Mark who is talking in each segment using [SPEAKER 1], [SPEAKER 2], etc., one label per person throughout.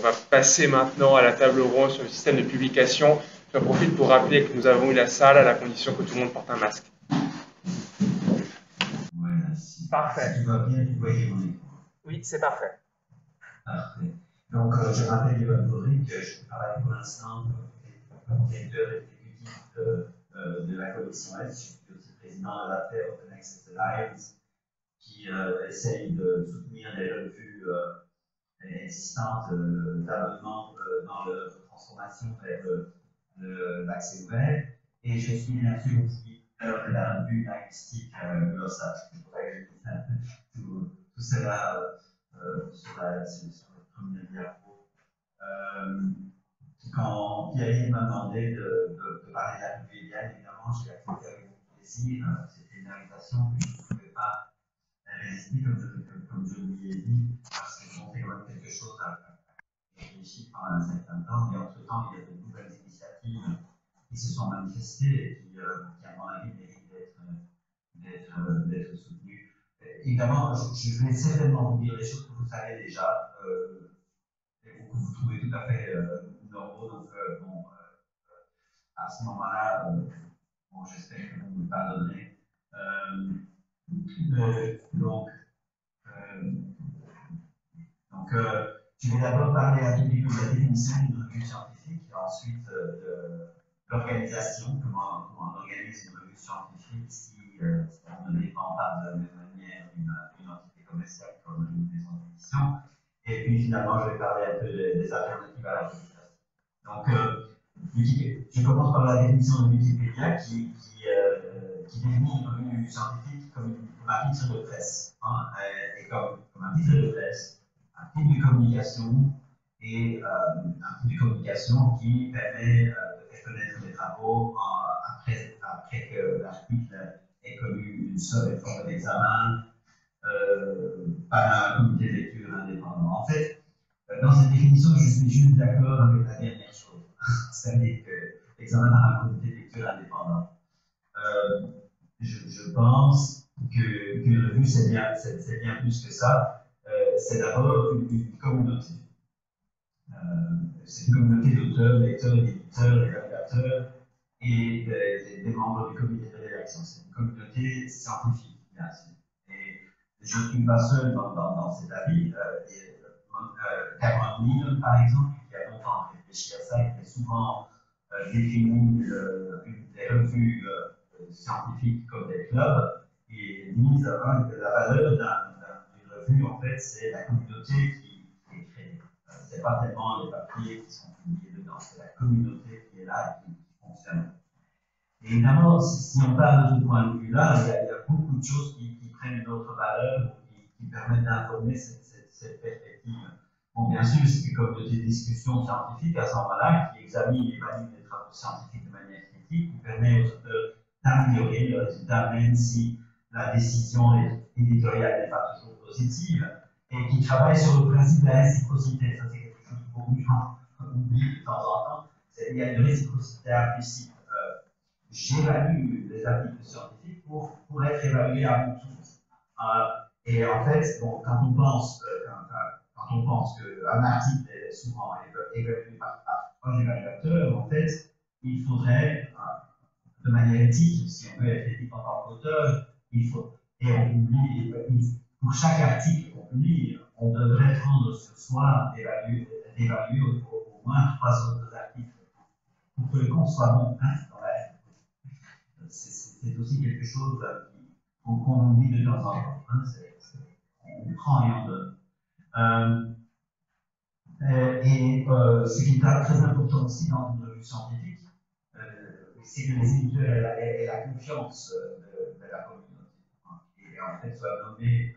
[SPEAKER 1] va passer maintenant à la table ronde sur le système de publication. J'en profite pour rappeler que nous avons eu la salle à la condition que tout le monde porte un masque.
[SPEAKER 2] Voilà, si,
[SPEAKER 1] Parfait.
[SPEAKER 2] si tout va bien, vous voyez mon écran.
[SPEAKER 1] Oui, c'est parfait.
[SPEAKER 2] Parfait. Donc, je rappelle Yoann Boric, je travaille pour l'instant comme directeur exécutif de la commission S. Je suis aussi président de la FAIR Open Access Alliance, qui essaye de soutenir les revues existantes d'abonnement dans leur transformation vers l'accès ouvert. Et je suis bien sûr aussi de la revue linguistique Glossage. Je pourrais tout cela sur la première diapo. Quand Pierre m'a demandé de parler de la revue Eliane, évidemment, j'ai accepté avec beaucoup plaisir. C'était une invitation que je ne pouvais pas résister, comme je lui ai dit, parce que bon, c'est quand même quelque chose à réfléchir pendant un certain temps, mais entre-temps, il y a de nouvelles initiatives qui se sont manifestées et qui à mon avis, méritent d'être soutenues. Évidemment, je vais certainement vous dire des choses que vous savez déjà, et que vous trouvez tout à fait normaux, donc bon, à ce moment-là, bon, j'espère que vous me pardonnerez. Donc, je vais d'abord parler à tout début de la définition d'une revue scientifique, et ensuite de l'organisation, comment on organise une revue scientifique si on ne dépend pas de la même manière d'une entité commerciale comme une maison d'édition. Et puis finalement, je vais parler un peu des alternatives à la publication. Donc, je commence par la définition de Wikipédia qui définit une revue scientifique comme un titre de presse, hein, et comme un titre de presse, un type de communication et un type de communication qui permet de faire connaître les travaux après que l'article ait connu une seule forme d'examen par un comité de lecture indépendant. En fait, dans cette définition, je suis juste d'accord avec la dernière chose, c'est-à-dire que l'examen par un comité de lecture indépendant. Je pense qu'une revue, c'est bien plus que ça. C'est d'abord une communauté. C'est une communauté d'auteurs, lecteurs, éditeurs, évaluateurs et des membres du comité de rédaction. C'est une communauté scientifique, bien sûr. Et je ne suis pas seul dans cet avis. Cameron Neal, par exemple, qui a longtemps réfléchi à ça, qui a souvent défini des revues scientifiques comme des clubs, et disent que la valeur d'une revue, en fait, c'est la communauté qui est créée. Ce n'est pas tellement les papiers qui sont publiés dedans, c'est la communauté qui est là et qui fonctionne. Et évidemment, si on parle de ce point de vue-là, il y a beaucoup de choses qui prennent une autre valeur, qui permettent d'informer cette perspective. Bon, bien sûr, c'est une communauté de discussion scientifique à ce moment-là, qui examine et évalue les travaux scientifiques de manière critique, qui permet aux auteurs d'améliorer le résultat, même si la décision éditoriale n'est pas toujours positive, et qui travaille sur le principe de la réciprocité. Ça, c'est quelque chose que beaucoup de gens oublient de temps en temps. Il y a une réciprocité implicite. J'évalue les articles scientifiques pour être évalué à mon tour. Et en fait, bon, quand on pense qu'un article est souvent évalué par un évaluateur, en fait, il faudrait, de manière éthique, si on veut être éthique en tant qu'auteur, il faut, et on publie, pour chaque article qu'on publie, on devrait prendre sur soi d'évaluer au moins 3 autres articles pour que le compte soit bon, hein, dans la vie. C'est aussi quelque chose qu'on oublie de temps en temps. Hein, on prend et on donne. Ce qui est très important aussi dans une revue scientifique, c'est que les éditeurs aient la confiance de la communauté. Hein, et en fait, soient nommés,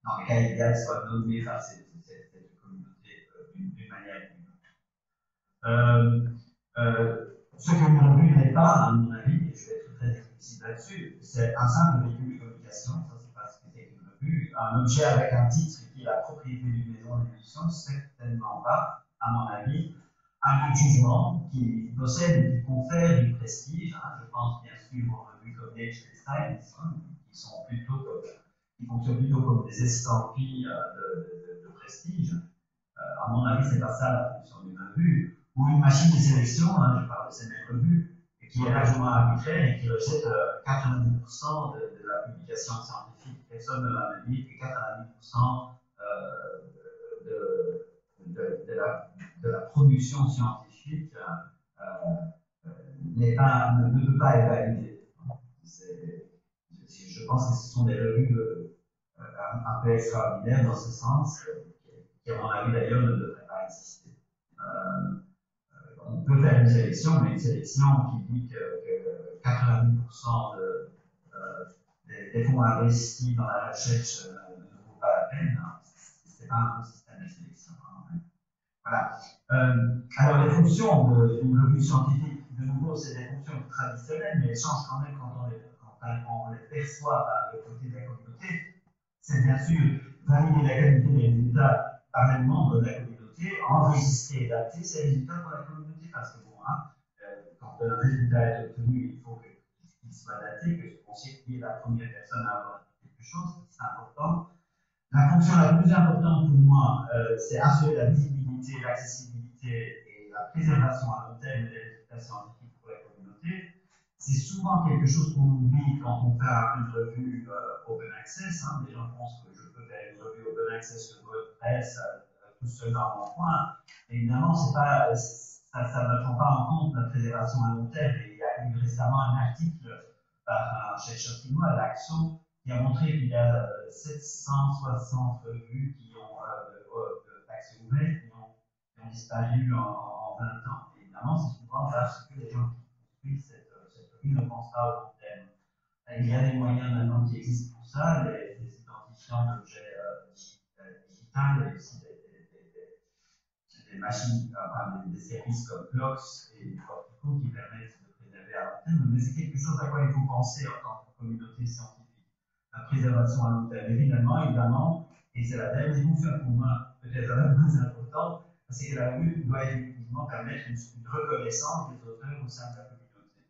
[SPEAKER 2] dans le cas idéal, soient nommés par cette communauté d'une manière ou d'une autre. Ce que une revue n'est pas, à mon avis, et je vais être très explicite là-dessus, c'est un simple véhicule de communication, ça c'est pas ce que c'est qu'une revue. Un objet avec un titre qui est la propriété d'une maison d'édition, certainement pas, à mon avis, un jugement qui possède ou qui confère du prestige. Hein, je pense bien sûr aux revues comme Nature et Science, hein, qui fonctionnent plutôt comme des estampilles de prestige. à mon avis, c'est pas ça la fonction d'une revue, ou une machine de sélection, hein, je parle de ces mêmes revues, qui est largement arbitraire et qui rejette 90% de la publication scientifique. Personne ne va me dire que 90% de la production scientifique ne peut pas être validée. Je pense que ce sont des revues un peu extraordinaires dans ce sens, qui, à mon avis d'ailleurs, ne devraient pas exister. On peut faire une sélection, mais une sélection qui dit que 90% des fonds investis dans la recherche ne vaut pas la peine. Ce n'est pas un bon système de sélection. Voilà. Alors, les fonctions d'une revue scientifique, de nouveau, c'est des fonctions traditionnelles, mais elles changent quand même quand on les perçoit par le côté de la communauté. C'est bien sûr valider la qualité des résultats par les membres de la communauté, enregistrer et dater ces résultats pour la communauté, parce que bon, hein, quand un résultat est obtenu, il faut qu'il soit daté, qu'on sait qui est la première personne à avoir quelque chose, c'est important. La fonction la plus importante pour moi, c'est assurer la visibilité, l'accessibilité et la préservation à long terme des résultats scientifiques pour la communauté. C'est souvent quelque chose qu'on oublie quand on fait une revue open access. Hein. Les gens pensent que je peux faire une revue open access sur WordPress tout seul dans mon coin. Évidemment, ça ne prend pas en compte la préservation à long terme. Et il y a eu récemment un article par un chercheur chinois, Laxo, qui a montré qu'il y a 760 revues qui ont d'accès ouvert qui ont disparu en 20 ans. Et évidemment, c'est souvent parce que les gens qui construisent cette revue ne pensent pas au long terme. Il y a des moyens maintenant qui existent pour ça, des identifiants d'objets digitales, et aussi des machines, des services comme Plox et Cortico qui permettent de préserver à long terme, mais c'est quelque chose à quoi il faut penser en tant que communauté scientifique. La préservation à long terme, évidemment, et c'est la dernière fonction pour moi, peut-être la plus importante, c'est que la revue doit effectivement permettre une reconnaissance des auteurs au sein de la communauté.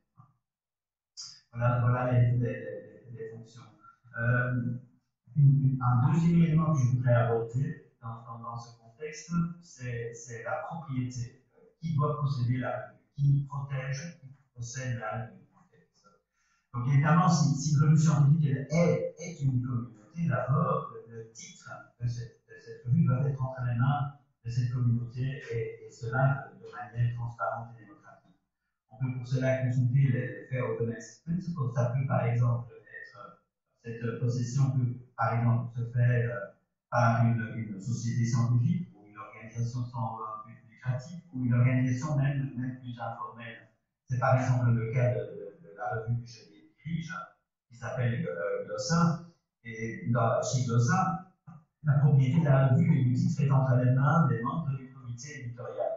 [SPEAKER 2] Voilà les fonctions. Un deuxième élément que je voudrais aborder dans ce contexte, c'est la propriété. Qui doit posséder la revue? Qui protège, qui possède la revue? Donc évidemment, si une revue scientifique est une communauté, d'abord, le titre de cette revue doit être entre les mains de cette communauté et cela de manière transparente et démocratique. On peut pour cela consulter les faits Open Access Principles. Ça peut par exemple être, cette possession peut par exemple se faire par une société scientifique ou une organisation sans but lucratif ou une organisation même plus informelle. C'est par exemple le cas de la revue que j'ai écrite qui s'appelle Glossin. Et chez Glossin, la propriété de la revue et du titre est entre les mains des membres du comité éditorial.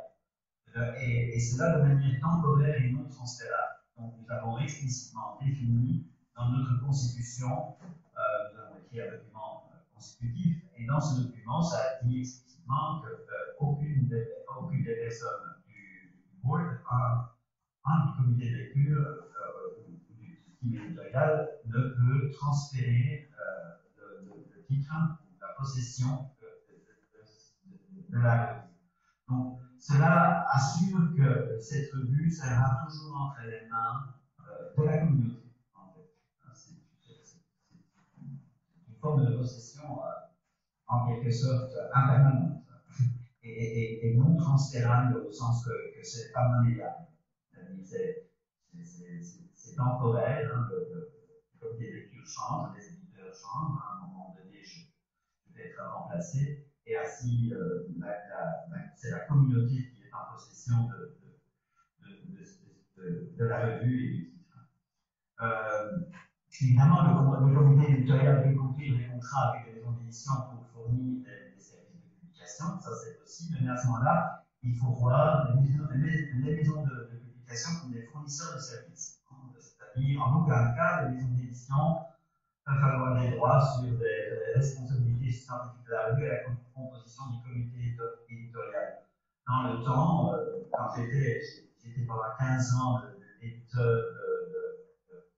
[SPEAKER 2] Et cela de manière temporaire et non transférable. Donc nous avons explicitement défini dans notre constitution, nous avons écrit un document constitutif, et dans ce document, ça dit explicitement qu'aucune des personnes du board, un comité de lecture ou du team éditorial ne peut transférer le titre ou la possession de la revue. Donc, cela assure que cette revue sera toujours entre les mains de la communauté. En fait. C'est une forme de possession en quelque sorte impermanente et non transférable au sens que c'est pas monnayable. C'est temporaire, hein, comme les lectures changent, les éditeurs changent, à un moment donné, je vais être remplacé. Et ainsi, c'est la communauté qui est en possession de la revue et du titre. Évidemment, le comité éditorial peut conclure des contrats avec les maisons d'édition pour fournir des services de publication, ça c'est possible, mais à ce moment-là, il faut voir les maisons de publication comme des fournisseurs de services. C'est-à-dire, en aucun cas, les maisons d'édition peuvent avoir des droits sur des responsabilités scientifiques de la revue à la composition du comité éditorial. Dans le temps, quand j'étais pendant 15 ans l'éditeur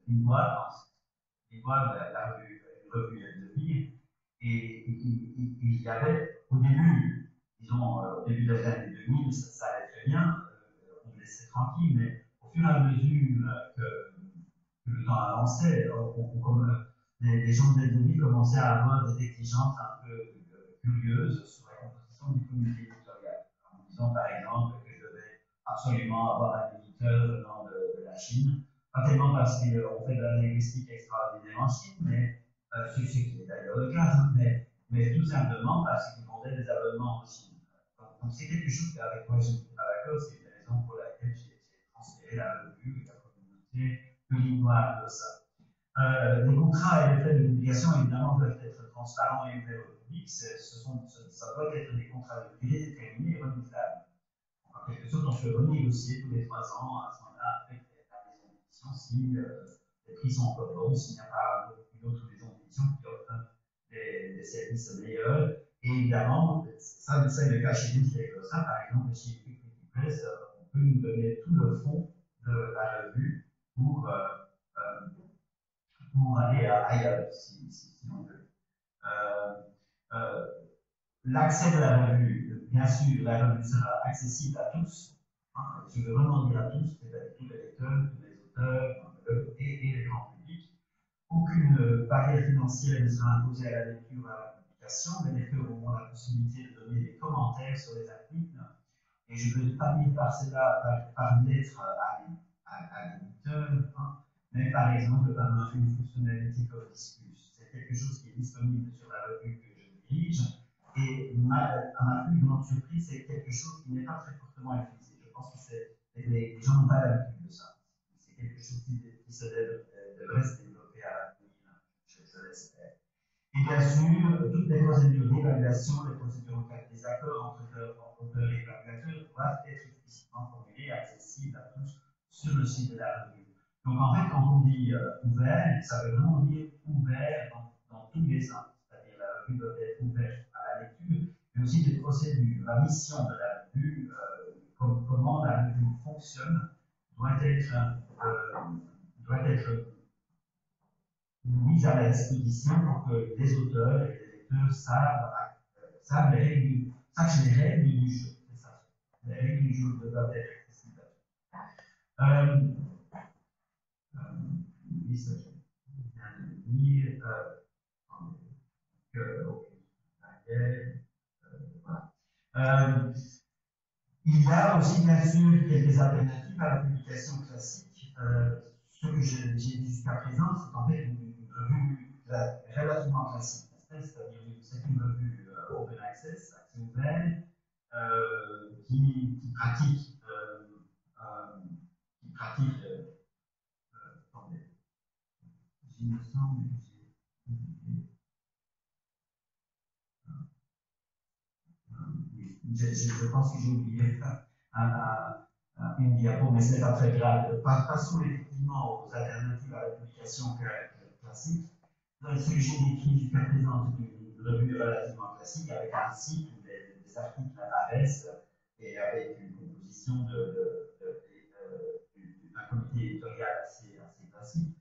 [SPEAKER 2] d'Inboire, la revue Elsevier, et il y avait au début, disons, au début des années 2000, ça allait très bien, on me laissait tranquille, mais au fur et à mesure que le temps avançait, les gens de Denis commençaient à avoir des exigences un peu curieuses sur la composition du comité éditorial. En disant par exemple que je devais absolument avoir un éditeur venant de la Chine, pas tellement parce qu'on fait de la linguistique extraordinaire en Chine, mais ce qui est d'ailleurs le cas, mais tout simplement parce qu'ils vendaient des abonnements en Chine. Donc c'est quelque chose avec quoi je n'étais pas d'accord, c'est une raison pour laquelle j'ai transféré la revue et la communauté bilinguale de ça. Les contrats et les frais de publication, évidemment, doivent être transparents et ouverts au public. Ça doit être des contrats de durée déterminée et renouvelables. En quelque sorte, on peut renégocier tous les 3 ans à ce moment-là avec la maison d'édition si les prix sont encore bons, s'il n'y a pas une autre maison d'édition qui offre des services meilleurs. Et évidemment, ça c'est le cas chez nous, c'est comme ça. Par exemple, chez Equity Press, on peut nous donner tout le fond de la revue pour aller ailleurs, si on veut. L'accès de la revue, bien sûr, la revue sera accessible à tous. Hein, je veux vraiment dire à tous, c'est-à-dire tous les lecteurs, tous les auteurs et le grand public. Aucune barrière financière ne sera imposée à la lecture ou à la publication. Les lecteurs auront la possibilité de donner des commentaires sur les articles. Et je veux pas dire par cela, par une lettre à l'éditeur, hein, mais par exemple par une fonctionnalité comme Discus. C'est quelque chose qui est disponible sur la revue que je dirige. Et à ma plus grande surprise, c'est quelque chose qui n'est pas très fortement utilisé. Je pense que les gens n'ont pas l'habitude de ça. C'est quelque chose qui devrait se développer à l'avenir, je l'espère. Et bien sûr, toutes les procédures d'évaluation, les procédures en cas de désaccord entre auteurs et évaluateurs doivent être explicitement formulées et accessibles à tous sur le site de la revue. Donc en fait, quand on dit ouvert, ça veut vraiment dire ouvert dans tous les sens. C'est-à-dire la revue doit être ouverte à la lecture, mais aussi des procédures. La mission de la revue, comment la revue fonctionne, doit être mise à la disposition pour que les auteurs et les lecteurs savent les règles du jeu. C'est ça. Les règles du jeu doivent être accessibles. Oui, ça, je viens de le dire. Voilà. Il y a aussi, bien sûr, quelques alternatives à la publication classique. Ce que j'ai dit jusqu'à présent, c'est en fait une revue relativement classique, c'est-à-dire c'est une revue open access, accès ouvert, qui pratique, attendez, il me semble que j'ai oublié. Je pense que j'ai oublié une diapo, mais ce n'est pas très grave. Passons effectivement aux alternatives à la publication classique. Ce que j'ai décrit jusqu'à présent, c'est une revue relativement classique avec un site où des articles apparaissent et avec une composition d'un comité éditorial assez classique.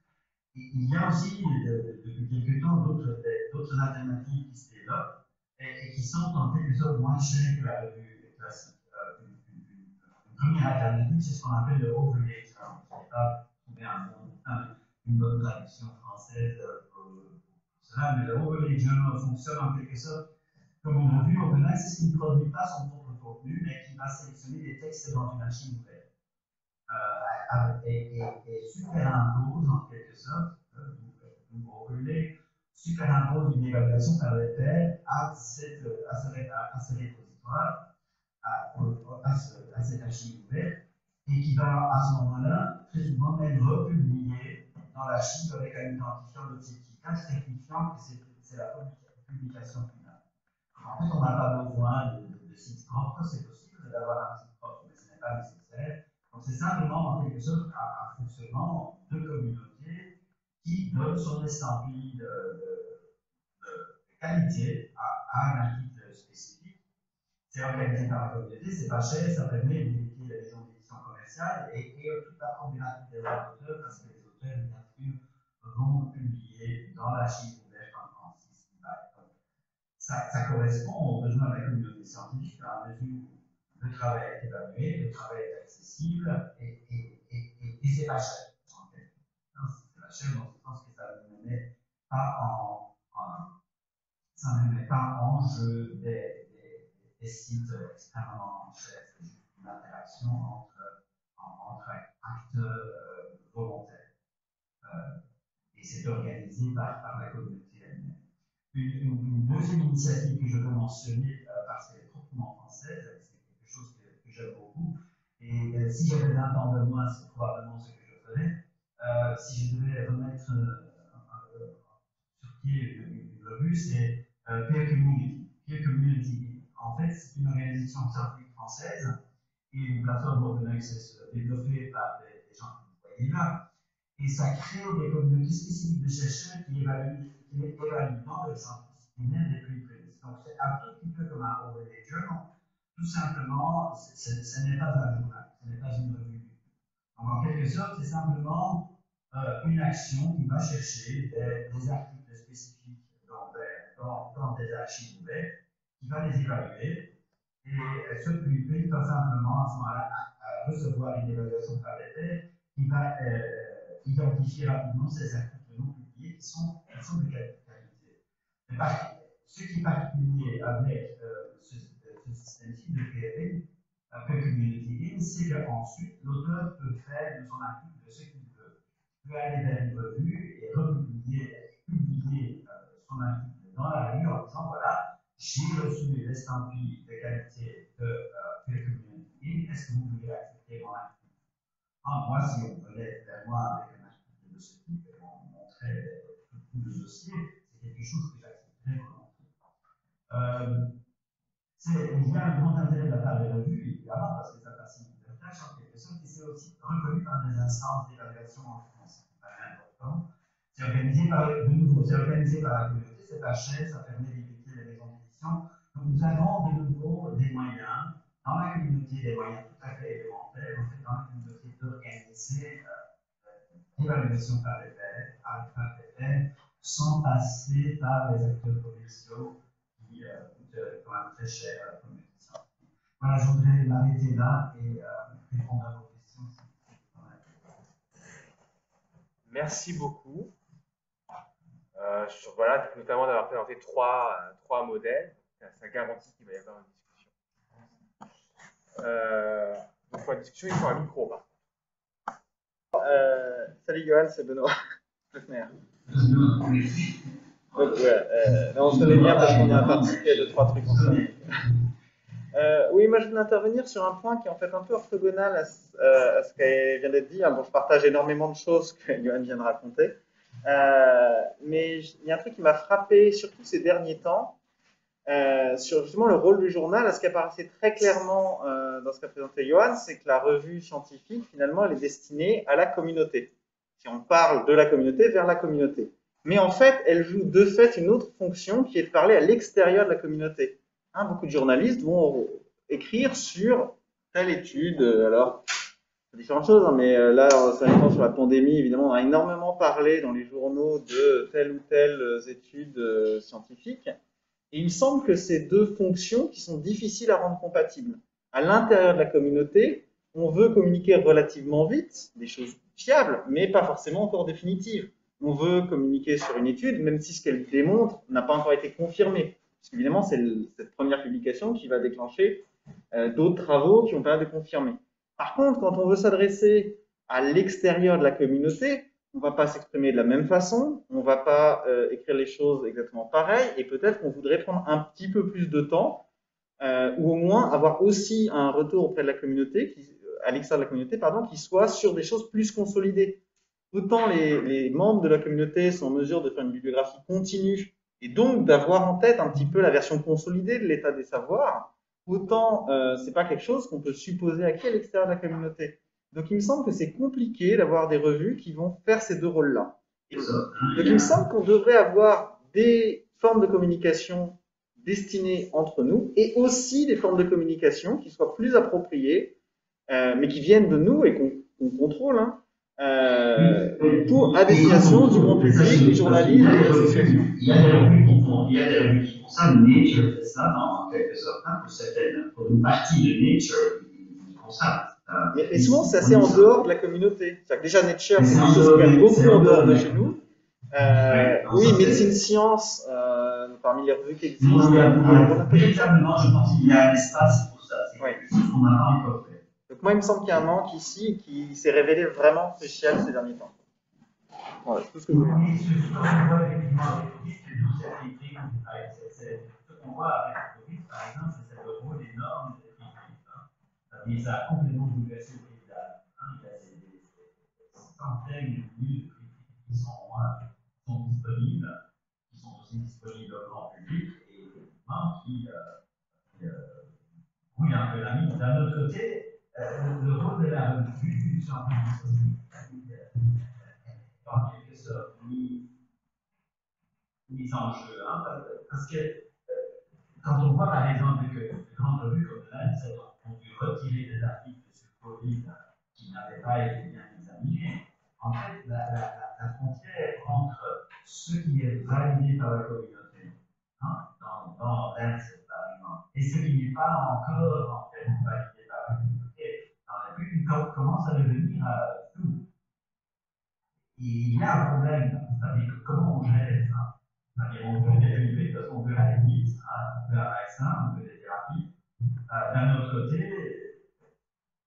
[SPEAKER 2] Et il y a aussi, depuis quelques temps, d'autres alternatives qui se développent et qui sont en quelque sorte moins chères que la revue classique. Une première alternative, c'est ce qu'on appelle le overlay journal. Je n'ai pas trouvé une bonne traduction française pour cela, mais le overlay journal fonctionne en quelque sorte comme une revue open access qui ne produit pas son propre contenu, mais qui va sélectionner des textes dans une machine ouverte. Et superimpose en quelque sorte, overlay, superimpose une évaluation par les pairs à ce répositoire, à cette archive ouverte, et qui va à ce moment-là très souvent être republié dans l'archive avec un identifiant d'objectifiant certifiant que c'est la publication finale. En fait, on n'a pas besoin de site propre, c'est possible d'avoir un site propre, mais ce n'est pas nécessaire. Donc, c'est simplement en quelque sorte un fonctionnement de communauté qui donne son estampille de qualité à un article spécifique. C'est organisé par la communauté, c'est pas cher, ça permet d'éviter les maisons d'édition commerciale et toute la problématique des auteurs, parce que les auteurs, bien sûr, vont publier dans l'archive ouverte en 36 bytes. ça correspond aux besoins de la communauté scientifique dans la mesure où le travail est évalué, le travail est accessible et c'est pas cher. En fait. C'est pas cher dans le sens que ça ne met pas ça ne met pas en jeu des sites extrêmement chers. C'est juste une interaction entre acteurs volontaires. Et c'est organisé par la communauté elle-même. Une deuxième initiative que je veux mentionner, parce qu'elle est proprement française, c'est quelque chose que j'aime beaucoup, et si j'avais 20 ans de moins, c'est probablement ce que je ferais. Si je devais remettre sur pied une revue, c'est Peer Community. Peer Community, en fait, c'est une organisation scientifique française et une plateforme open access développée par des gens que vous voyez là. Et ça crée des communautés spécifiques de chercheurs qui évaluent dans le champ disciplinaire des preprints. Donc c'est un tout petit peu comme un overlay journal. Tout simplement, ce n'est pas un journal, ce n'est pas une revue. Donc en quelque sorte, c'est simplement une action qui va chercher des articles spécifiques dans des archives ouvertes, qui va les évaluer. Et ce preprint va simplement à ce moment-là recevoir une évaluation par les pairs qui va identifier rapidement ces articles non publiés qui sont de qualité. Ce qui est particulier avec ce système-ci de PRI, Community In, c'est qu'ensuite l'auteur peut faire de son article ce qu'il veut. Il peut aller vers une revue et publier son article dans la revue en disant voilà, j'ai reçu l'estampille de qualité de Community In, est-ce que vous voulez accepter mon article? Moi, si on venait vers moi avec un article de ce type et on montrait tout le dossier, c'est quelque chose que j'accepterais volontiers. Il y a un grand intérêt de la part des revues, évidemment, parce que ça facilite la tâche en quelque sorte, et c'est aussi reconnu par des instances d'évaluation en France. C'est pas important. C'est organisé par la communauté, c'est pas cher, ça permet d'éviter les maisons d'édition. Donc nous avons de nouveau des moyens, dans la communauté, des moyens tout à fait élémentaires, en fait, dans la communauté d'organiser l'évaluation par les pairs, sans passer par les acteurs commerciaux qui coûtent quand même très cher à la communauté scientifique. Voilà, je voudrais m'arrêter là et répondre à vos questions.
[SPEAKER 1] Merci beaucoup. Voilà, notamment d'avoir présenté trois modèles. Ça garantit qu'il va y avoir une discussion. Donc pour la discussion, il faut un micro.
[SPEAKER 3] Salut Johan, c'est Benoît. Donc, on se connaît bien parce qu'on a participé à 2-3 trucs ensemble. Oui, moi je voulais intervenir sur un point qui est en fait un peu orthogonal à ce qui vient d'être dit. Bon, je partage énormément de choses que Johan vient de raconter. Mais il y a un truc qui m'a frappé, surtout ces derniers temps, sur justement le rôle du journal. Ce qui apparaissait très clairement dans ce qu'a présenté Johan, c'est que la revue scientifique, finalement, elle est destinée à la communauté. Si on parle de la communauté, vers la communauté. Mais en fait, elle joue de fait une autre fonction qui est de parler à l'extérieur de la communauté. Beaucoup de journalistes vont écrire sur telle étude, alors différentes choses, mais là, sur la pandémie, évidemment, on a énormément parlé dans les journaux de telle ou telle étude scientifique. Et il me semble que ces deux fonctions qui sont difficiles à rendre compatibles. À l'intérieur de la communauté, on veut communiquer relativement vite, des choses fiables, mais pas forcément encore définitives. On veut communiquer sur une étude, même si ce qu'elle démontre n'a pas encore été confirmé. Parce qu'évidemment, c'est cette première publication qui va déclencher d'autres travaux qui vont permettre de confirmer. Par contre, quand on veut s'adresser à l'extérieur de la communauté, on ne va pas s'exprimer de la même façon, on ne va pas écrire les choses exactement pareil, et peut-être qu'on voudrait prendre un petit peu plus de temps, ou au moins avoir aussi un retour auprès de la communauté, à l'extérieur de la communauté, qui soit sur des choses plus consolidées. Autant les membres de la communauté sont en mesure de faire une bibliographie continue, et donc d'avoir en tête un petit peu la version consolidée de l'état des savoirs, autant c'est pas quelque chose qu'on peut supposer acquis à l'extérieur de la communauté. Donc il me semble que c'est compliqué d'avoir des revues qui vont faire ces deux rôles-là. Donc il me semble qu'on devrait avoir des formes de communication destinées entre nous et aussi des formes de communication qui soient plus appropriées, mais qui viennent de nous et qu'on contrôle, pour à destination du grand public, des journalistes, des associations.
[SPEAKER 2] Il y a des revues qui font ça, Nature fait ça en quelque sorte, pour une partie de Nature, ils font ça.
[SPEAKER 3] Mais souvent, c'est assez en dehors de la communauté. C'est-à-dire que déjà, Nature, c'est quelque chose qui est beaucoup en dehors de chez nous. Oui, médecine science, parmi les revues qui existent.
[SPEAKER 2] Véritablement, je pense qu'il y a un espace pour ça. C'est quelque chose qu'on n'a pas encore fait.
[SPEAKER 3] Donc moi, il me semble qu'il y a un manque ici qui s'est révélé vraiment crucial ces derniers temps. Voilà, c'est tout ce que je voulais dire.
[SPEAKER 2] Oui, ce qu'on voit effectivement avec le Covid, c'est toute cette critique, ce qu'on voit avec le Covid, par exemple, c'est le rôle énorme de cette critique. C'est-à-dire que ça a complètement bouleversé le paysage. Il y a des centaines de milliers de critiques qui sont disponibles, qui sont aussi disponibles au grand public, et effectivement qui brouillent un peu la mise. D'un autre côté, le rôle de la revue scientifique aussi, en quelque sorte, mise en jeu. Parce que quand on voit par exemple que de grandes revues comme Lancet ont dû retirer des articles sur Covid qui n'avaient pas été bien examinés, en fait, la frontière entre ce qui est validé par la communauté, dans Lancet par exemple, et ce qui n'est pas encore entièrement validé par la communauté, dans la revue, commence à devenir flou. Il y a un problème, c'est-à-dire comment on gère ça. C'est-à-dire on veut dériver parce qu'on veut aller vite, on veut un vaccin, on veut des thérapies. D'un autre côté,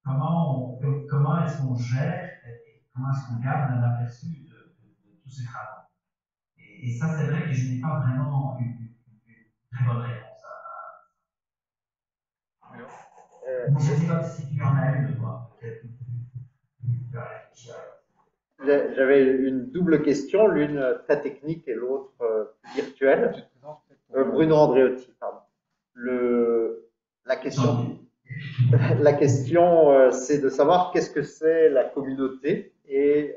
[SPEAKER 2] comment est-ce qu'on gère et comment est-ce qu'on garde un aperçu de tous ces travaux. Et ça, c'est vrai que je n'ai pas vraiment une très bonne réponse à. Je ne sais pas si tu en as une, toi. Peut-être que tu as réfléchi à.
[SPEAKER 3] J'avais une double question, l'une très technique et l'autre virtuelle. Bruno Andreotti, pardon. La question, c'est de savoir qu'est-ce que c'est la communauté et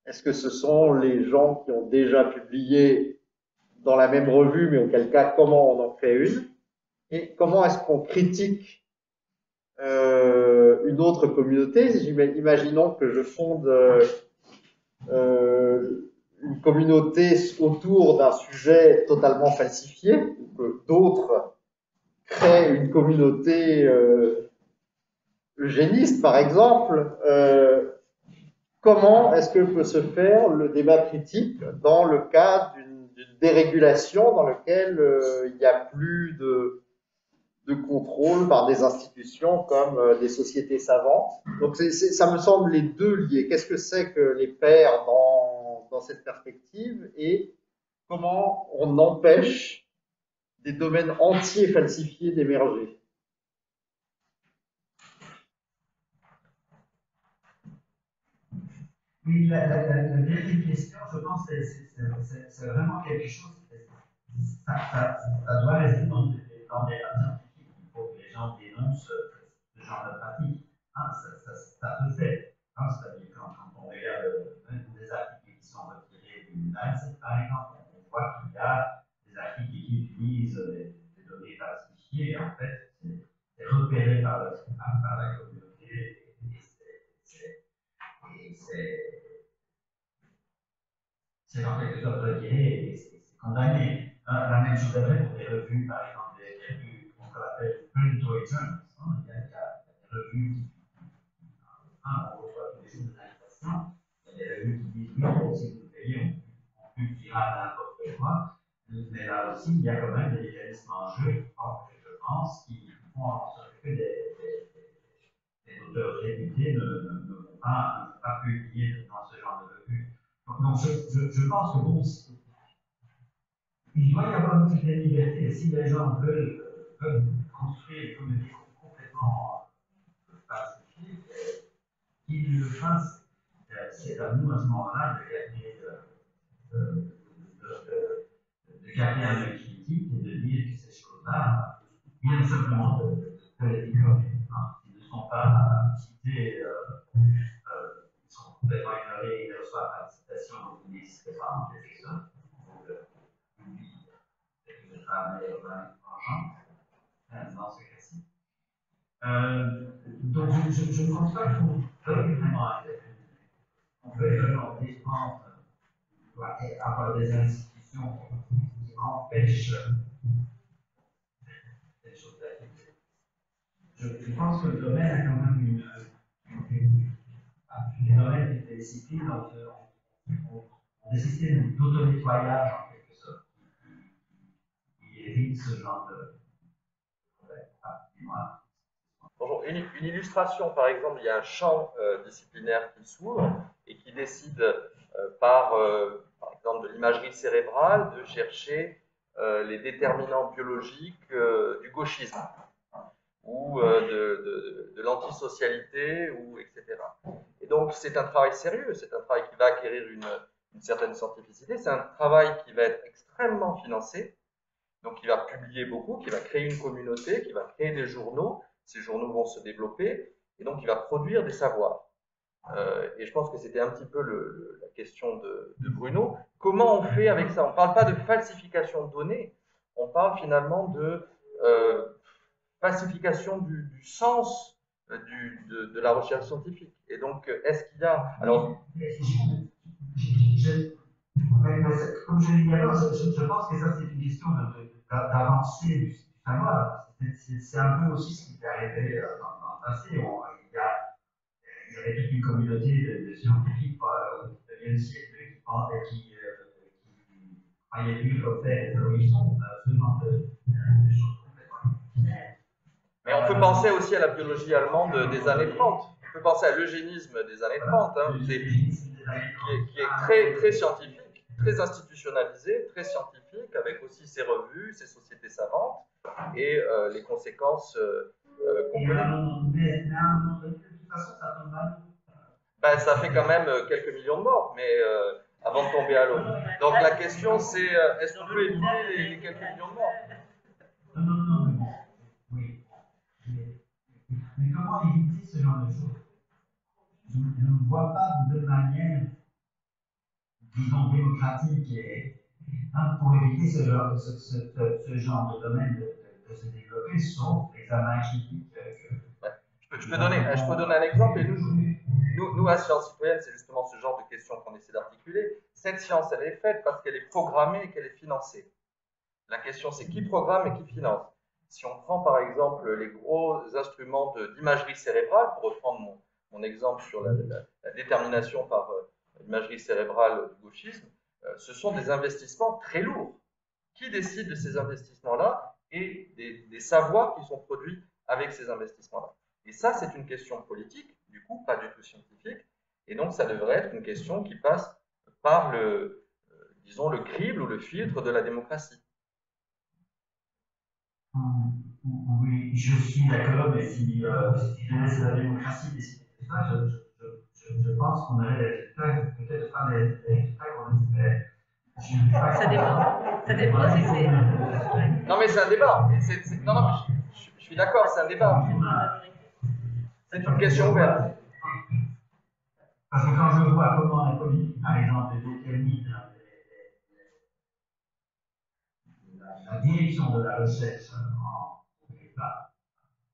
[SPEAKER 3] est-ce que ce sont les gens qui ont déjà publié dans la même revue, mais auquel cas, comment on en fait une, et comment est-ce qu'on critique une autre communauté. Imaginons que je fonde une communauté autour d'un sujet totalement falsifié, ou que d'autres créent une communauté eugéniste, par exemple. Comment est-ce que peut se faire le débat critique dans le cadre d'une dérégulation dans laquelle il n'y a plus de contrôle par des institutions comme des sociétés savantes. Donc ça me semble les deux liés. Qu'est-ce que c'est que les pairs dans cette perspective et comment on empêche des domaines entiers falsifiés d'émerger?
[SPEAKER 2] Oui, la deuxième question, je pense que c'est vraiment quelque chose, ça doit rester dans des scientifiques. Il faut que les gens dénoncent ce genre de pratique. Ça se fait. C'est-à-dire quand on regarde des articles qui sont retirés d'une Lancet, par exemple, on voit qu'il y a des articles qui utilisent des données falsifiées. En fait, c'est repéré par la communauté et c'est en quelque sorte retiré et c'est condamné. La même chose est vraie pour des revues, par exemple, des revues qu'on appelle predatory journals. Il y a des revues qui on reçoit tous les jours des invitations. Il y a des revues qui disent oui, si vous payez, on publiera n'importe quoi. Mais là aussi, il y a quand même des mécanismes en jeu, je pense, qui font en sorte que des auteurs réputés ne vont pas publier dans ce genre de revue. Donc, je pense que bon, il doit y avoir une certaine liberté. Si les gens veulent construire une communauté complètement pacifique, qu'ils le fassent. C'est à nous, à ce moment-là, de garder un œil critique et de dire que ces choses-là, bien simplement de les ignorer. Ils ne sont pas cités, ils sont complètement ignorés, ils ne reçoivent pas de citation, donc ils n'existent pas en quelque sorte. Donc, lui, c'est une femme vengeance dans ce cas-ci. Donc, je ne pense pas qu'on veuille vraiment arrêter. on peut aujourd'hui prendre, avoir des institutions qui empêchent des choses d'arriver. Je pense que le domaine a quand même les domaines des disciplines ont des systèmes d'auto-nettoyage en quelque sorte qui évitent ce genre de problème.
[SPEAKER 4] Bonjour. Une illustration, par exemple, il y a un champ disciplinaire qui s'ouvre et qui décide par exemple de l'imagerie cérébrale de chercher les déterminants biologiques du gauchisme ou de l'antisocialité, ou etc. Et donc c'est un travail sérieux, c'est un travail qui va acquérir une certaine scientificité, c'est un travail qui va être extrêmement financé, donc qui va publier beaucoup, qui va créer une communauté, qui va créer des journaux, ces journaux vont se développer, et donc il va produire des savoirs. Et je pense que c'était un petit peu la question de Bruno. Comment on fait avec ça? On ne parle pas de falsification de données, on parle finalement de falsification du sens de la recherche scientifique. Et donc, est-ce qu'il y a... Alors,
[SPEAKER 2] comme je l'ai dit alors, je pense que ça c'est une question d'avancée du savoir. C'est un peu aussi ce qui est arrivé dans le passé. Il y avait toute une communauté de scientifiques au XIXe siècle qui croyaient plus au fait de l'horizon, ce genre de choses complètement imaginaires.
[SPEAKER 4] Mais on peut penser aussi à la biologie allemande des années 30. On peut penser à l'eugénisme des années 30, hein, qui est très, très scientifique, très institutionnalisé, très scientifique, avec aussi ses revues, ses sociétés savantes et les conséquences qu'on connaît.
[SPEAKER 2] Mais de toute façon, ça tombe mal.
[SPEAKER 4] Ben, ça fait quand même quelques millions de morts, mais avant de tomber à l'eau. Donc la question c'est, est-ce qu'on peut éviter les quelques millions de morts?
[SPEAKER 2] Non. Oui. Mais comment éviter ce genre de choses? Je ne vois pas de manière, disons, démocratique pour éviter ce genre de domaine de se développer, sauf l'examen critique.
[SPEAKER 4] Je peux donner un exemple. Et nous, à Sciences Citoyennes, c'est justement ce genre de questions qu'on essaie d'articuler. Cette science, elle est faite parce qu'elle est programmée et qu'elle est financée. La question, c'est qui programme et qui finance. Si on prend par exemple les gros instruments d'imagerie cérébrale, pour reprendre mon exemple sur la détermination par l'imagerie cérébrale du gauchisme, ce sont des investissements très lourds. Qui décide de ces investissements-là et des savoirs qui sont produits avec ces investissements-là? Et ça, c'est une question politique, du coup, pas du tout scientifique. Et donc, ça devrait être une question qui passe par disons, le crible ou le filtre de la démocratie.
[SPEAKER 2] Oui, je suis d'accord, mais si je laisse la démocratie décider de ça, je pense qu'on aurait des résultats, peut-être pas les résultats qu'on espère.
[SPEAKER 5] Ça dépend. Ça dépend si c'est.
[SPEAKER 4] Non, mais c'est un débat. Non, je suis d'accord, c'est un débat. C'est une question ouverte.
[SPEAKER 2] Parce que quand je vois comment la politique, par exemple, détermine la direction de la recherche en État,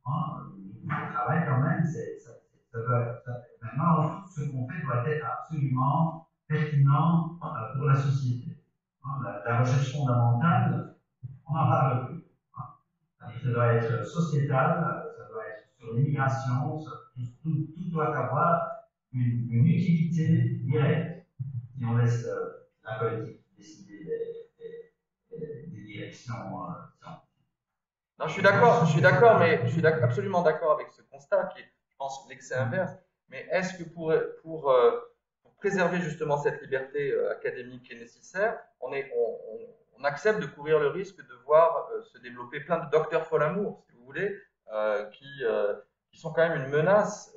[SPEAKER 2] le travail quand même, maintenant, tout ce qu'on fait doit être absolument pertinent pour la société. La recherche fondamentale, on n'en parle plus. Ça doit être sociétal, ça doit être sur l'immigration, tout doit avoir une utilité directe. Si on laisse la politique décider des directions scientifiques.
[SPEAKER 4] Non, je suis d'accord, mais je suis absolument d'accord avec ce constat qui est, je pense, l'excès inverse. Mais est-ce que pour préserver justement cette liberté académique qui est nécessaire, on accepte de courir le risque de voir se développer plein de docteurs Folamour, si vous voulez, qui sont quand même une menace